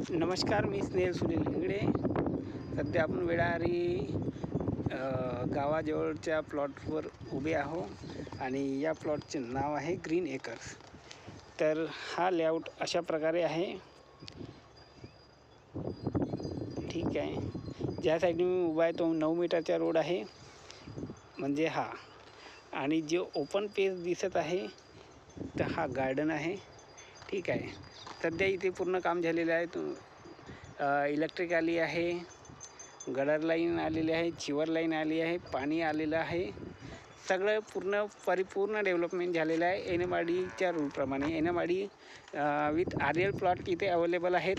नमस्कार, मी स्नेहल सुनील इंगळे. सध्या आपण वेळारी गावाजवळच्या प्लॉटवर उभे आहो आणि या प्लॉटचे नाव आहे ग्रीन एकर्स. तर हा लेआउट अशा प्रकारे आहे. ठीक आहे. ज्या साईडने मी उभा आहे तो 9 मीटरचा रोड आहे, म्हणजे हा. आणि जे ओपन पेस दिसत आहे तर हा गार्डन आहे. ठीक आहे. सध्या इथे पूर्ण काम झालेलं आहे. इलेक्ट्रिक आली आहे, गडर लाईन आलेली आहे, चिवर लाईन आली आहे, पाणी आलेलं आहे. सगळं परिपूर्ण डेव्हलपमेंट झालेलं आहे. एनएमआरडीच्या रूलप्रमाणे. एनएमआरडी विथ आरएल प्लॉट इथे अवेलेबल आहेत.